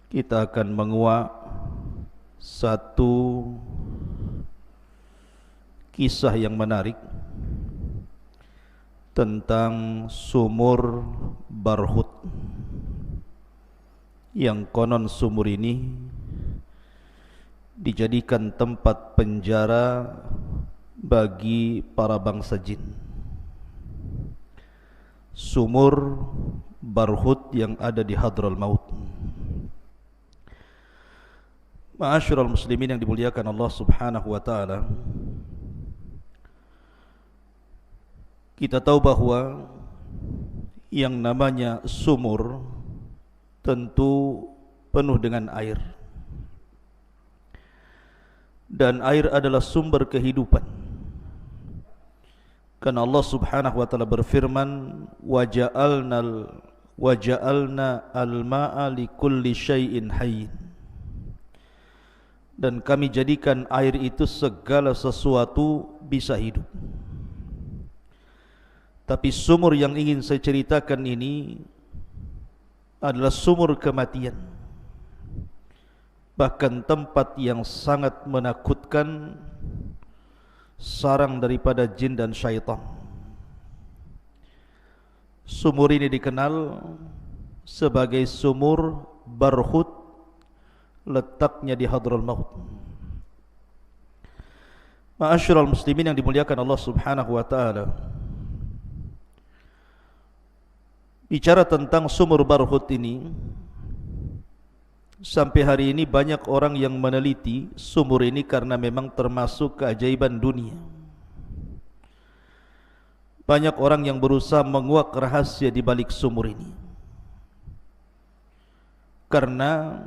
kita akan menguak satu kisah yang menarik tentang sumur Barhut, yang konon sumur ini dijadikan tempat penjara bagi para bangsa jin. Sumur Barhut yang ada di Hadral Maut. Ma'asyiral muslimin yang dimuliakan Allah Subhanahu wa taala, kita tahu bahwa yang namanya sumur tentu penuh dengan air, dan air adalah sumber kehidupan. Karena Allah Subhanahu wa taala berfirman, waja'alna al-ma'a likulli syai'in hayyin. Dan kami jadikan air itu segala sesuatu bisa hidup. Tapi sumur yang ingin saya ceritakan ini adalah sumur kematian. Bahkan tempat yang sangat menakutkan, sarang daripada jin dan syaitan. Sumur ini dikenal sebagai sumur Barhut, letaknya di Hadral Maut. Ma'asyiral muslimin yang dimuliakan Allah Subhanahu wa taala, bicara tentang sumur Barhut ini, sampai hari ini banyak orang yang meneliti sumur ini karena memang termasuk keajaiban dunia. Banyak orang yang berusaha menguak rahasia di balik sumur ini, karena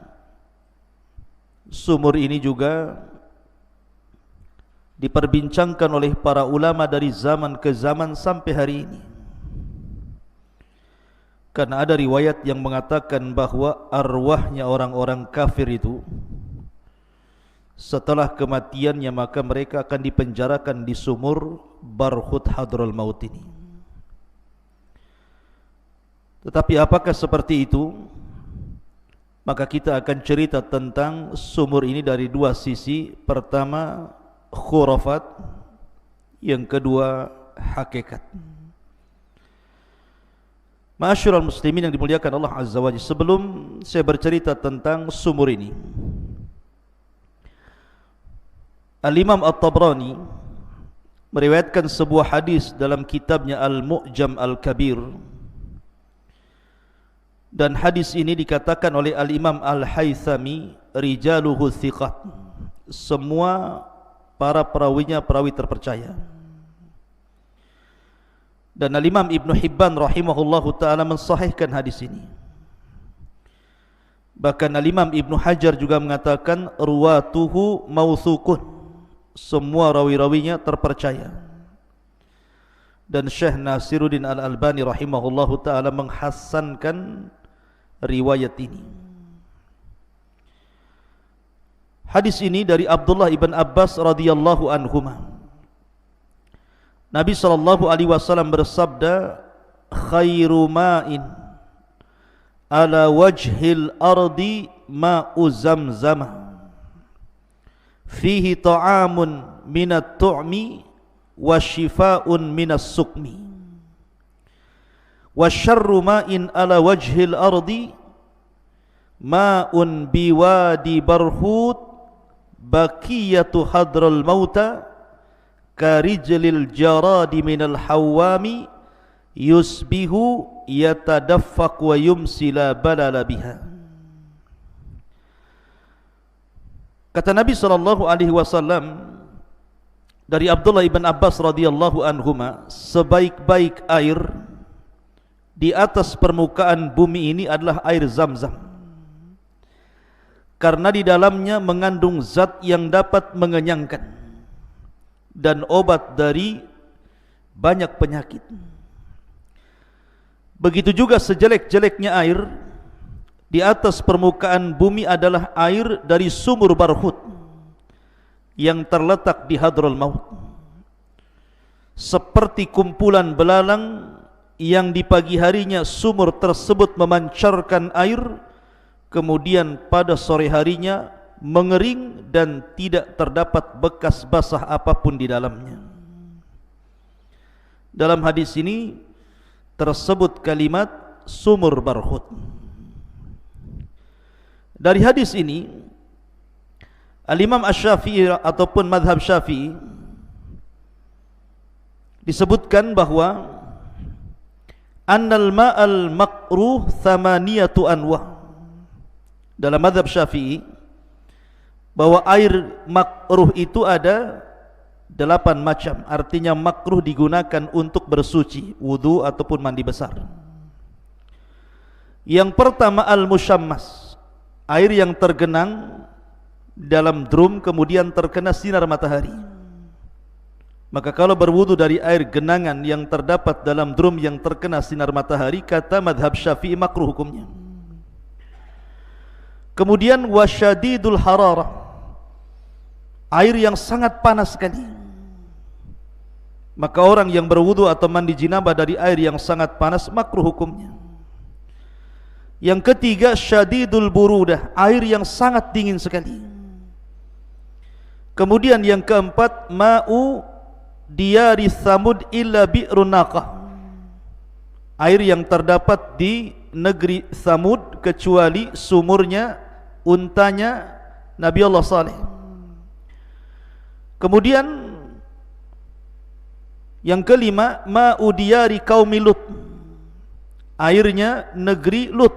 sumur ini juga diperbincangkan oleh para ulama dari zaman ke zaman sampai hari ini. Karena ada riwayat yang mengatakan bahwa arwahnya orang-orang kafir itu, setelah kematiannya maka mereka akan dipenjarakan di sumur Barhut Hadral Maut ini. Tetapi apakah seperti itu? Maka kita akan cerita tentang sumur ini dari dua sisi. Pertama, khurafat. Yang kedua, hakikat. Ma'asyiral muslimin yang dimuliakan Allah Azza wa Jalla, sebelum saya bercerita tentang sumur ini, Al-Imam At-Tabrani meriwayatkan sebuah hadis dalam kitabnya Al-Mu'jam Al-Kabir, dan hadis ini dikatakan oleh Al-Imam Al-Haythami, rijaluhu thiqat, semua para perawinya perawi terpercaya. Dan Al-Imam Ibn Hibban rahimahullahu ta'ala mensahihkan hadis ini. Bahkan Al-Imam Ibn Hajar juga mengatakan ruwatuhu mauthukun, semua rawi-rawinya terpercaya. Dan Syekh Nasiruddin Al-Albani rahimahullahu ta'ala menghasankan riwayat ini. Hadis ini dari Abdullah ibn Abbas radhiyallahu anhuma. Nabi sallallahu alaihi wasallam bersabda, khairu ma'in ala wajhil ardi ma'u zamzama fihi ta'amun minat tu'mi wa shifa'un minas sukmi wa syarru ma'in ala wajhil ardi ma'un biwadi Barhut baqiyatu hadral mauta karijlil jaradi minal hawami yusbihu yatadaffaq wa yumsi la balala biha. Kata Nabi sallallahu alaihi wasallam dari Abdullah ibn Abbas radhiyallahu anhuma, sebaik-baik air di atas permukaan bumi ini adalah air Zamzam, karena di dalamnya mengandung zat yang dapat mengenyangkan dan obat dari banyak penyakit. Begitu juga sejelek-jeleknya air di atas permukaan bumi adalah air dari sumur Barhut yang terletak di Hadral Maut. Seperti kumpulan belalang yang di pagi harinya sumur tersebut memancarkan air, kemudian pada sore harinya mengering dan tidak terdapat bekas basah apapun di dalamnya. Dalam hadis ini tersebut kalimat sumur barhut. Dari hadis ini Al-Imam Asy-Syafi'i ataupun mazhab Syafi'i disebutkan bahwa annal ma'al makruh thamaniyatu anwa. Dalam mazhab Syafi'i bahwa air makruh itu ada 8 macam. Artinya makruh digunakan untuk bersuci, wudu ataupun mandi besar. Yang pertama al-musyammas, air yang tergenang dalam drum kemudian terkena sinar matahari. Maka kalau berwudu dari air genangan yang terdapat dalam drum yang terkena sinar matahari, kata madhab Syafi'i makruh hukumnya. Kemudian wasyadidul hararah, air yang sangat panas sekali. Maka orang yang berwudu atau mandi jinabah dari air yang sangat panas makruh hukumnya. Yang ketiga syadidul burudah, air yang sangat dingin sekali. Kemudian yang keempat ma'u diyari Thamud illa bi'run naqah, air yang terdapat di negeri Thamud kecuali sumurnya untanya Nabi Allah Saleh. Kemudian yang kelima ma'u diyari qaumi Lut, airnya negeri Lut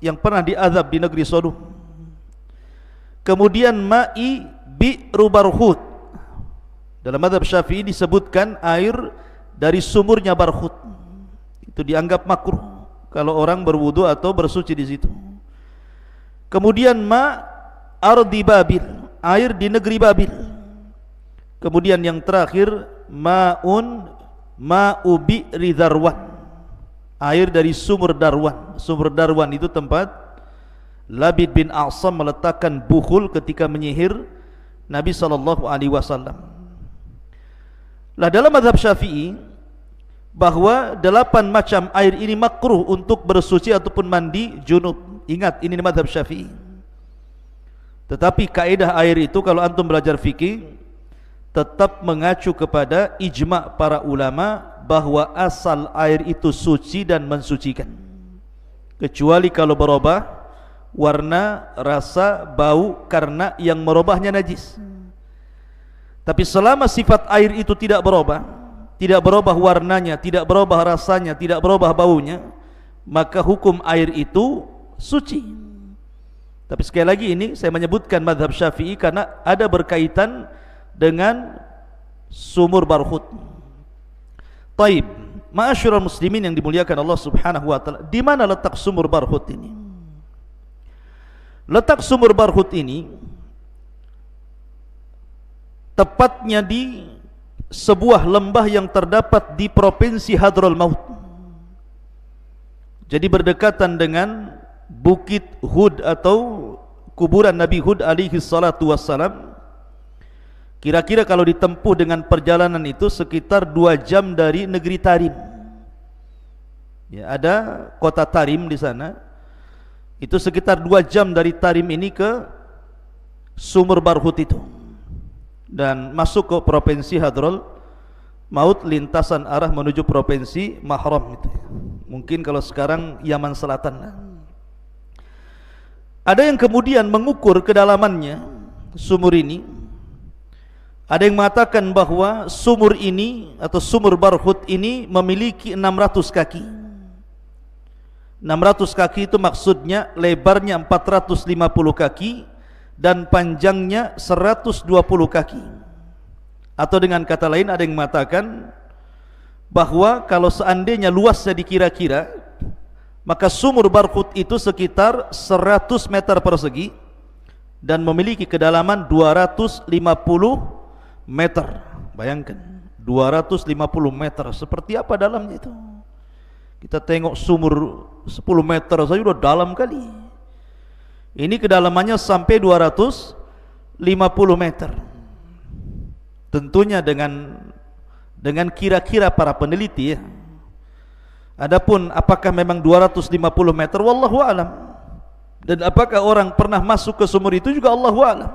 yang pernah diazab di negeri Sodom. Kemudian ma'i bi'ru barhut, dalam mazhab Syafi'i disebutkan air dari sumurnya Barhut. Itu dianggap makruh kalau orang berwudu atau bersuci di situ. Kemudian ma ardi Babil, air di negeri Babil. Kemudian yang terakhir ma'u bi'ri Darwan, air dari sumur Darwan. Sumur Darwan itu tempat Labid bin A'sam meletakkan bukhul ketika menyihir Nabi SAW. Lah dalam mazhab Syafi'i bahwa 8 macam air ini makruh untuk bersuci ataupun mandi junub. Ingat, ini mazhab Syafi'i. Tetapi kaidah air itu kalau antum belajar fikih tetap mengacu kepada ijma' para ulama bahwa asal air itu suci dan mensucikan, kecuali kalau berubah warna, rasa, bau karena yang merubahnya najis. Tapi selama sifat air itu tidak berubah warnanya, tidak berubah rasanya, tidak berubah baunya, maka hukum air itu suci. Tapi sekali lagi ini saya menyebutkan mazhab Syafi'i karena ada berkaitan dengan sumur Barhut. Taib, ma'asyiral muslimin yang dimuliakan Allah Subhanahu wa taala, di mana letak sumur Barhut ini? Letak sumur Barhut ini tepatnya di sebuah lembah yang terdapat di provinsi Hadrul Maut. Jadi berdekatan dengan Bukit Hud atau kuburan Nabi Hud alaihi salatu wassalam. Kira-kira kalau ditempuh dengan perjalanan itu sekitar 2 jam dari negeri Tarim. Ya, ada kota Tarim di sana. Itu sekitar 2 jam dari Tarim ini ke sumur Barhut itu. Dan masuk ke provinsi Hadrul Maut, lintasan arah menuju provinsi Mahram itu. Mungkin kalau sekarang Yaman Selatan. Ada yang kemudian mengukur kedalamannya sumur ini. Ada yang mengatakan bahwa sumur ini atau sumur Barhut ini memiliki 600 kaki. 600 kaki itu maksudnya lebarnya 450 kaki dan panjangnya 120 kaki. Atau dengan kata lain ada yang mengatakan bahwa kalau seandainya luasnya dikira-kira, maka sumur Barhut itu sekitar 100 meter persegi dan memiliki kedalaman 250 meter. Bayangkan 250 meter, seperti apa dalamnya itu? Kita tengok sumur 10 meter saja sudah dalam kali. Ini kedalamannya sampai 250 meter. Tentunya dengan kira-kira para peneliti ya. Adapun apakah memang 250 meter, wallahu alam. Dan apakah orang pernah masuk ke sumur itu juga Allahu a'lam.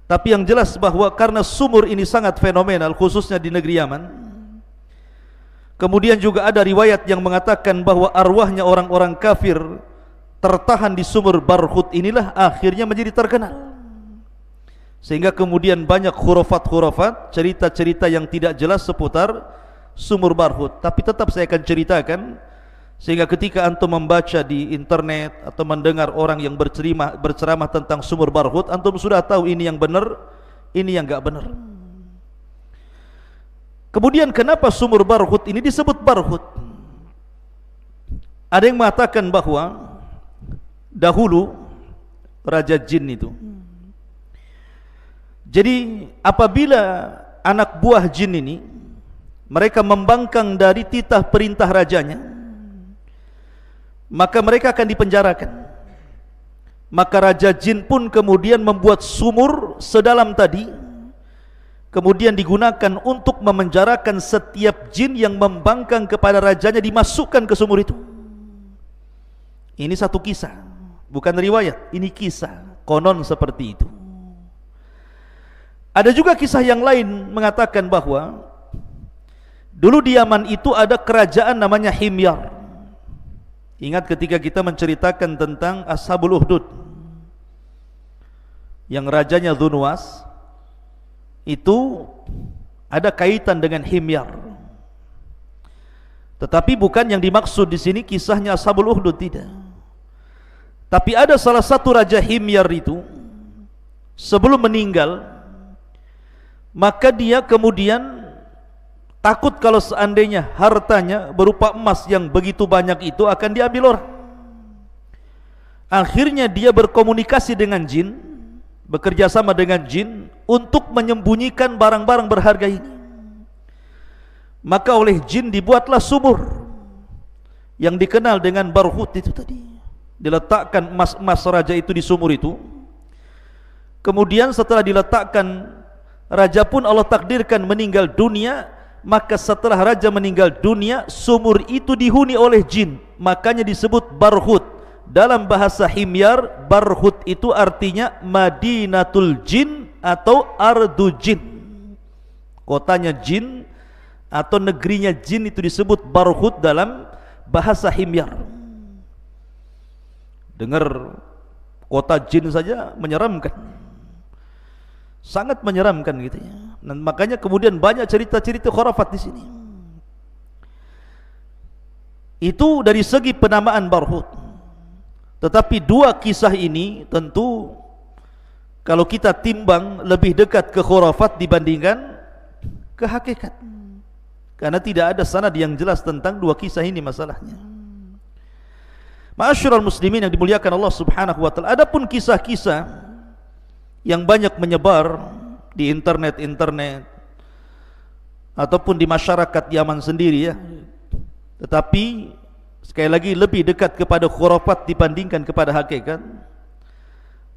Tapi yang jelas bahwa karena sumur ini sangat fenomenal, khususnya di negeri Yaman. Kemudian juga ada riwayat yang mengatakan bahwa arwahnya orang-orang kafir tertahan di sumur Barhut inilah akhirnya menjadi terkenal. Sehingga kemudian banyak khurafat-khurafat, cerita-cerita yang tidak jelas seputar sumur Barhut. Tapi tetap saya akan ceritakan, sehingga ketika antum membaca di internet atau mendengar orang yang berceramah tentang sumur Barhut, antum sudah tahu ini yang benar, ini yang enggak benar. Kemudian kenapa sumur Barhut ini disebut Barhut? Ada yang mengatakan bahwa dahulu Raja Jin itu, jadi apabila anak buah jin ini mereka membangkang dari titah perintah rajanya, maka mereka akan dipenjarakan. Maka Raja Jin pun kemudian membuat sumur sedalam tadi, kemudian digunakan untuk memenjarakan setiap jin yang membangkang kepada rajanya, dimasukkan ke sumur itu. Ini satu kisah, bukan riwayat, ini kisah, konon seperti itu. Ada juga kisah yang lain mengatakan bahwa dulu di Yaman itu ada kerajaan namanya Himyar. Ingat ketika kita menceritakan tentang Ashabul Ukhdud, yang rajanya Dzunwas, itu ada kaitan dengan Himyar. Tetapi bukan yang dimaksud di sini kisahnya Ashabul Ukhdud, tidak. Tapi ada salah satu raja Himyar itu sebelum meninggal, maka dia kemudian takut kalau seandainya hartanya berupa emas yang begitu banyak itu akan diambil orang. Akhirnya dia berkomunikasi dengan jin, bekerja sama dengan jin untuk menyembunyikan barang-barang berharga ini. Maka oleh jin dibuatlah sumur yang dikenal dengan Barhut itu tadi. Diletakkan emas-emas raja itu di sumur itu. Kemudian setelah diletakkan, raja pun Allah takdirkan meninggal dunia. Maka setelah raja meninggal dunia, sumur itu dihuni oleh jin, makanya disebut Barhut. Dalam bahasa Himyar, Barhut itu artinya Madinatul Jin atau Ardu Jin, kotanya jin atau negerinya jin, itu disebut Barhut dalam bahasa Himyar. Dengar kota jin saja menyeramkan, sangat menyeramkan gitu ya. Dan makanya kemudian banyak cerita-cerita khurafat di sini. Itu dari segi penamaan Barhut. Tetapi dua kisah ini tentu kalau kita timbang lebih dekat ke khurafat dibandingkan ke hakikat. Karena tidak ada sanad yang jelas tentang dua kisah ini masalahnya. Ma'asyiral muslimin yang dimuliakan Allah Subhanahu wa taala, adapun kisah-kisah yang banyak menyebar di internet ataupun di masyarakat Yaman sendiri ya, tetapi sekali lagi lebih dekat kepada khurafat dibandingkan kepada hakikat.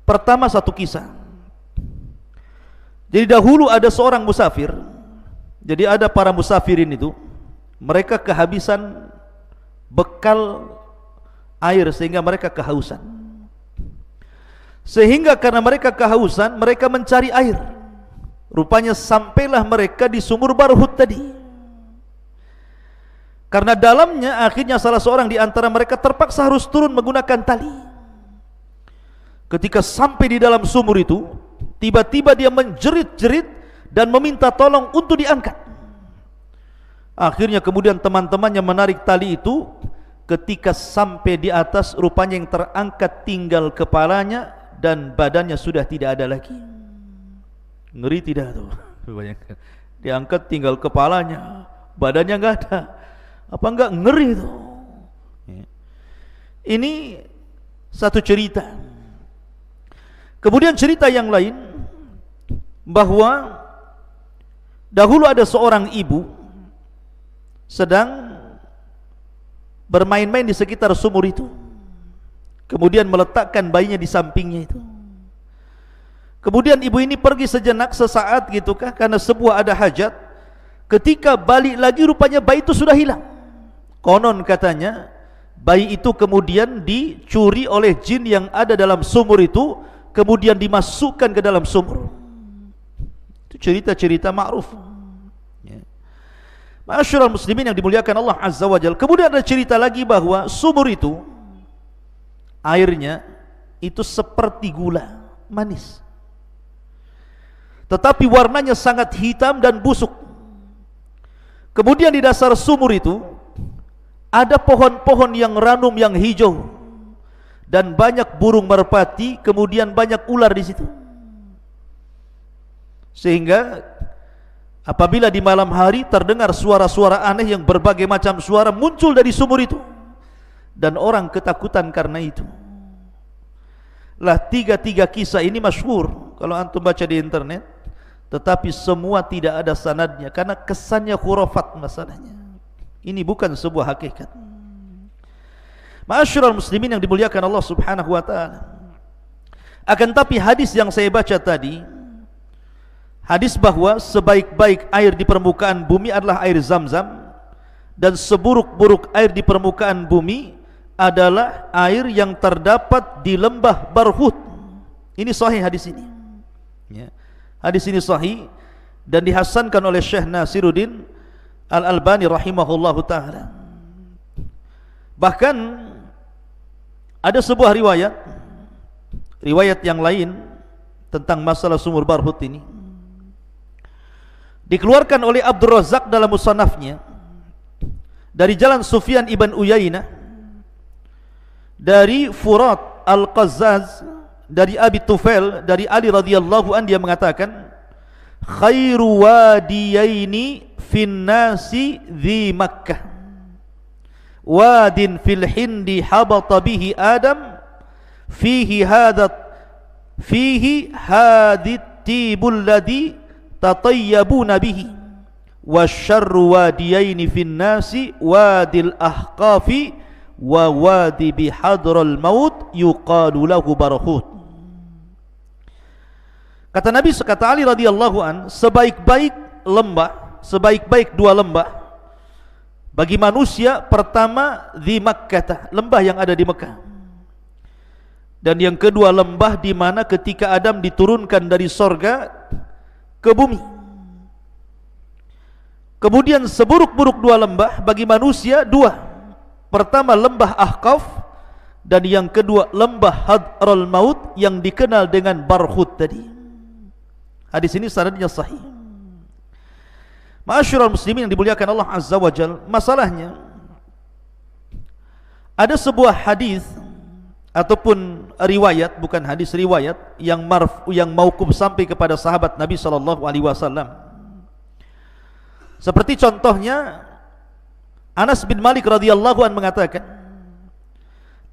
Pertama, satu kisah. Jadi dahulu ada seorang musafir. Jadi ada para musafirin itu, mereka kehabisan bekal air sehingga mereka kehausan. Sehingga karena mereka kehausan, mereka mencari air. Rupanya sampailah mereka di sumur Barhut tadi. Karena dalamnya akhirnya salah seorang di antara mereka terpaksa harus turun menggunakan tali. Ketika sampai di dalam sumur itu, tiba-tiba dia menjerit-jerit dan meminta tolong untuk diangkat. Akhirnya kemudian teman-temannya menarik tali itu. Ketika sampai di atas, rupanya yang terangkat tinggal kepalanya dan badannya sudah tidak ada lagi. Ngeri tidak tuh? Diangkat tinggal kepalanya, badannya enggak ada. Apa enggak ngeri tuh? Ini satu cerita. Kemudian cerita yang lain, bahwa dahulu ada seorang ibu sedang bermain-main di sekitar sumur itu. Kemudian meletakkan bayinya di sampingnya itu. Kemudian ibu ini pergi sejenak, sesaat gitukah, karena sebuah ada hajat. Ketika balik lagi, rupanya bayi itu sudah hilang. Konon katanya bayi itu kemudian dicuri oleh jin yang ada dalam sumur itu, kemudian dimasukkan ke dalam sumur. Itu cerita-cerita ma'ruf. Ma'asyiral muslimin yang dimuliakan Allah Azza wa Jalla. Kemudian ada cerita lagi bahwa sumur itu airnya itu seperti gula manis, tetapi warnanya sangat hitam dan busuk. Kemudian di dasar sumur itu ada pohon-pohon yang ranum yang hijau dan banyak burung merpati, kemudian banyak ular di situ. Sehingga apabila di malam hari terdengar suara-suara aneh yang berbagai macam suara muncul dari sumur itu, dan orang ketakutan karena itu. Lah tiga kisah ini masyhur kalau antum baca di internet, tetapi semua tidak ada sanadnya karena kesannya khurafat masalahnya. Ini bukan sebuah hakikat. Ma'asyiral muslimin yang dimuliakan Allah Subhanahu wa taala. Akan tapi hadis yang saya baca tadi, hadis bahwa sebaik-baik air di permukaan bumi adalah air Zam-Zam, dan seburuk-buruk air di permukaan bumi adalah air yang terdapat di lembah Barhut. Ini sahih hadis ini. Ya. Hadis ini sahih dan dihasankan oleh Syekh Nasiruddin Al-Albani rahimahullahu taala. Bahkan ada sebuah riwayat yang lain tentang masalah sumur Barhut ini, dikeluarkan oleh Abdul Razak dalam musannafnya dari jalan Sufyan ibn Uyainah dari Furat Al-Qazzaz dari Abi Tufail dari Ali radhiyallahu an, dia mengatakan khairu wadiyaini fin nasi dhi Makkah, wadin fil hindi habata bihi Adam fihi hadit tibul ladhi tatayyabuna bihi, wasyarru wadiyaini fin nasi wadil ahqafi wa wadi bihadral maut yuqalu lahu Barhut. Kata Nabi, kata Ali radhiyallahu an, sebaik-baik dua lembah bagi manusia, pertama di Makkah, lembah yang ada di Mekah, dan yang kedua lembah di mana ketika Adam diturunkan dari sorga ke bumi. Kemudian seburuk-buruk dua lembah bagi manusia, dua, pertama lembah Ahqaf, dan yang kedua lembah Hadral Maut yang dikenal dengan Barhut tadi. Hadis ini sanadnya sahih. Ma'asyiral muslimin yang dimuliakan Allah Azza wa Jalla, masalahnya ada sebuah hadis ataupun riwayat, bukan hadis, riwayat yang mauquf sampai kepada sahabat Nabi sallallahu alaihi wasallam. Seperti contohnya Anas bin Malik radhiyallahu an mengatakan,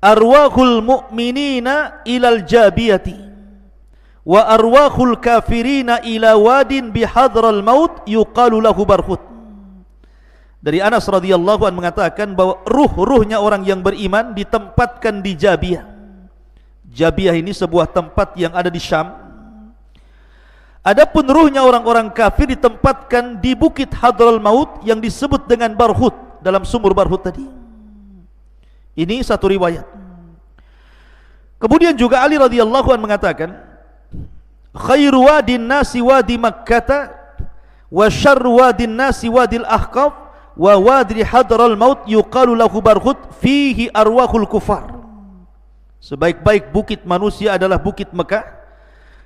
arwahul mu'minina ilal jabiyati wa arwahul kafirina ila wadin bihadral maut yuqalu lahu Barhut. Dari Anas radhiyallahu an mengatakan bahwa ruh-ruhnya orang yang beriman ditempatkan di Jabiyah. Jabiyah ini sebuah tempat yang ada di Syam. Adapun ruhnya orang-orang kafir ditempatkan di bukit Hadral Maut yang disebut dengan Barhut, dalam sumur Barhut tadi. Ini satu riwayat. Kemudian juga Ali radhiyallahu an mengatakan, khairu wadin nasi wadi Makkah wa syarru wadin nasi wadil Ahqaf wa wadi Hadral Maut yuqalu lahu Barhut fihi arwahul kufar. Sebaik-baik bukit manusia adalah bukit Mekah,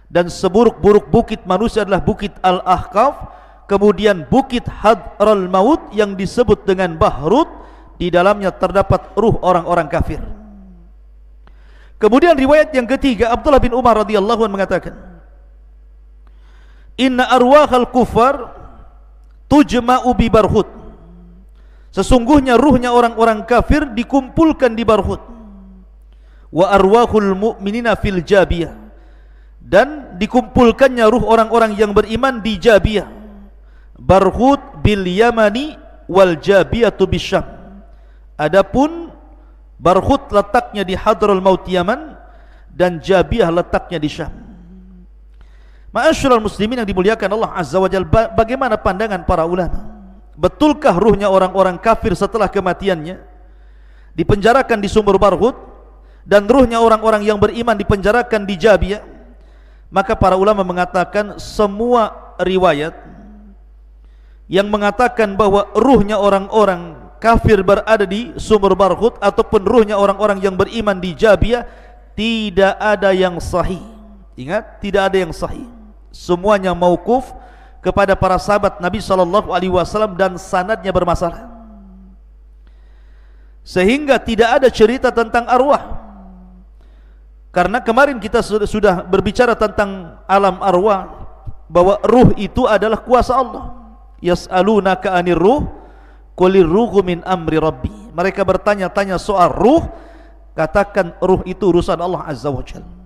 dan seburuk-buruk bukit manusia adalah bukit Al-Ahqaf. Kemudian bukit Hadral Maut yang disebut dengan Barhut, di dalamnya terdapat ruh orang-orang kafir. Kemudian riwayat yang ketiga, Abdullah bin Umar radhiyallahu anhu mengatakan, inna arwahal kufar tujma'u bi Barhut. Sesungguhnya ruhnya orang-orang kafir dikumpulkan di Barhut. Wa arwahul mu'minina fil Jabiyah, dan dikumpulkannya ruh orang-orang yang beriman di Jabiyah. Barhut bil Yamani wal Jabiyatu bisyam. Adapun Barhut letaknya di Hadral Maut Yaman, dan Jabiyah letaknya di Syam. Ma'asyiral muslimin yang dimuliakan Allah Azza wa Jalla, bagaimana pandangan para ulama? Betulkah ruhnya orang-orang kafir setelah kematiannya dipenjarakan di sumur Barhut, dan ruhnya orang-orang yang beriman dipenjarakan di Jabiyah, maka para ulama mengatakan semua riwayat yang mengatakan bahwa ruhnya orang-orang kafir berada di sumur Barhut ataupun ruhnya orang-orang yang beriman di Jabiyah, tidak ada yang sahih. Ingat, tidak ada yang sahih. Semuanya mauquf kepada para sahabat Nabi SAW dan sanadnya bermasalah. Sehingga tidak ada cerita tentang arwah. Karena kemarin kita sudah berbicara tentang alam arwah, bahwa ruh itu adalah kuasa Allah. Yas'alunaka 'anir ruh, qulir ruhu min amri rabbi. Mereka bertanya-tanya soal ruh, katakan ruh itu urusan Allah Azza wa Jalla.